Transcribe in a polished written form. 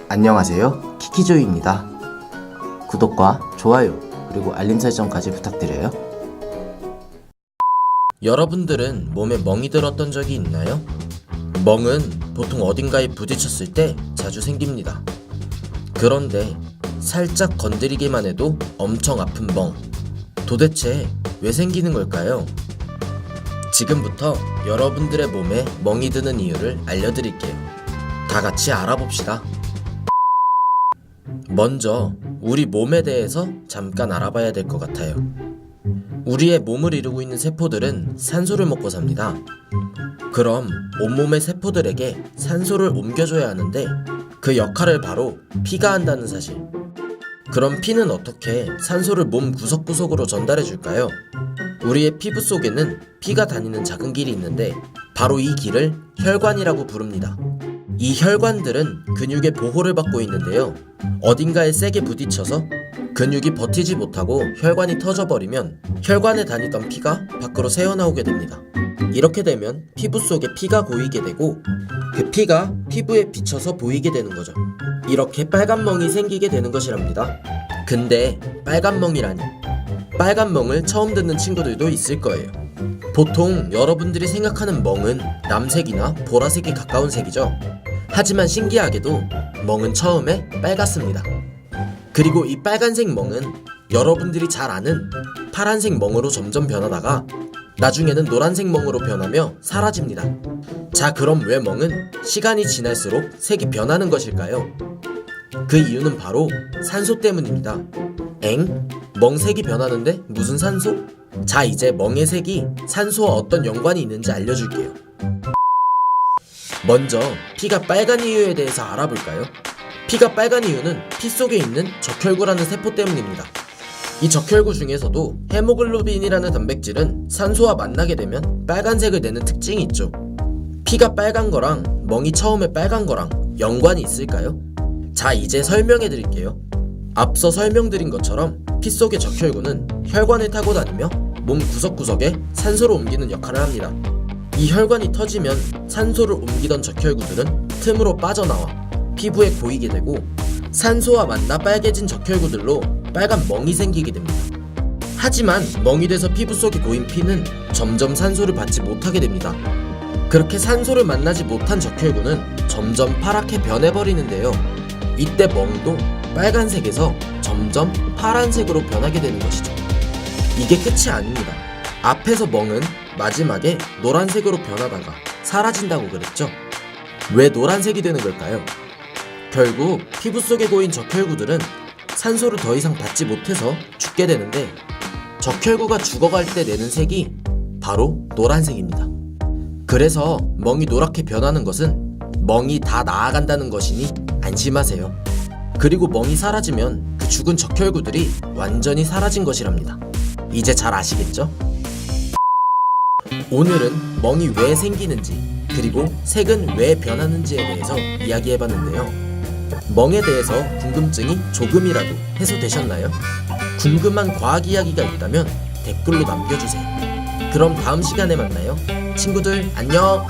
안녕하세요, 키키조이입니다. 구독과 좋아요 그리고 알림 설정까지 부탁드려요. 여러분들은 몸에 멍이 들었던 적이 있나요? 멍은 보통 어딘가에 부딪혔을 때 자주 생깁니다. 그런데 살짝 건드리기만 해도 엄청 아픈 멍, 도대체 왜 생기는 걸까요? 지금부터 여러분들의 몸에 멍이 드는 이유를 알려드릴게요. 다 같이 알아봅시다. 먼저 우리 몸에 대해서 잠깐 알아봐야 될 것 같아요. 우리의 몸을 이루고 있는 세포들은 산소를 먹고 삽니다. 그럼 온몸의 세포들에게 산소를 옮겨줘야 하는데 그 역할을 바로 피가 한다는 사실. 그럼 피는 어떻게 산소를 몸 구석구석으로 전달해 줄까요? 우리의 피부 속에는 피가 다니는 작은 길이 있는데 바로 이 길을 혈관이라고 부릅니다. 이 혈관들은 근육의 보호를 받고 있는데요. 어딘가에 세게 부딪혀서 근육이 버티지 못하고 혈관이 터져버리면 혈관에 다니던 피가 밖으로 새어나오게 됩니다. 이렇게 되면 피부 속에 피가 고이게 되고 그 피가 피부에 비쳐서 보이게 되는 거죠. 이렇게 빨간 멍이 생기게 되는 것이랍니다. 근데 빨간 멍이라니, 빨간 멍을 처음 듣는 친구들도 있을 거예요. 보통 여러분들이 생각하는 멍은 남색이나 보라색에 가까운 색이죠. 하지만 신기하게도 멍은 처음에 빨갛습니다. 그리고 이 빨간색 멍은 여러분들이 잘 아는 파란색 멍으로 점점 변하다가 나중에는 노란색 멍으로 변하며 사라집니다. 자, 그럼 왜 멍은 시간이 지날수록 색이 변하는 것일까요? 그 이유는 바로 산소 때문입니다. 엥? 멍색이 변하는데 무슨 산소? 자, 이제 멍의 색이 산소와 어떤 연관이 있는지 알려줄게요. 먼저 피가 빨간 이유에 대해서 알아볼까요? 피가 빨간 이유는 피 속에 있는 적혈구라는 세포 때문입니다. 이 적혈구 중에서도 헤모글로빈이라는 단백질은 산소와 만나게 되면 빨간색을 내는 특징이 있죠. 피가 빨간 거랑 멍이 처음에 빨간 거랑 연관이 있을까요? 자, 이제 설명해 드릴게요. 앞서 설명드린 것처럼 피 속의 적혈구는 혈관을 타고 다니며 몸 구석구석에 산소를 옮기는 역할을 합니다. 이 혈관이 터지면 산소를 옮기던 적혈구들은 틈으로 빠져나와 피부에 고이게 되고 산소와 만나 빨개진 적혈구들로 빨간 멍이 생기게 됩니다. 하지만 멍이 돼서 피부 속에 고인 피는 점점 산소를 받지 못하게 됩니다. 그렇게 산소를 만나지 못한 적혈구는 점점 파랗게 변해버리는데요. 이때 멍도 빨간색에서 점점 파란색으로 변하게 되는 것이죠. 이게 끝이 아닙니다. 앞에서 멍은 마지막에 노란색으로 변하다가 사라진다고 그랬죠? 왜 노란색이 되는 걸까요? 결국 피부 속에 고인 적혈구들은 산소를 더 이상 받지 못해서 죽게 되는데 적혈구가 죽어갈 때 내는 색이 바로 노란색입니다. 그래서 멍이 노랗게 변하는 것은 멍이 다 나아간다는 것이니 안심하세요. 그리고 멍이 사라지면 그 죽은 적혈구들이 완전히 사라진 것이랍니다. 이제 잘 아시겠죠? 오늘은 멍이 왜 생기는지 그리고 색은 왜 변하는지에 대해서 이야기해봤는데요. 멍에 대해서 궁금증이 조금이라도 해소되셨나요? 궁금한 과학 이야기가 있다면 댓글로 남겨주세요. 그럼 다음 시간에 만나요. 친구들 안녕!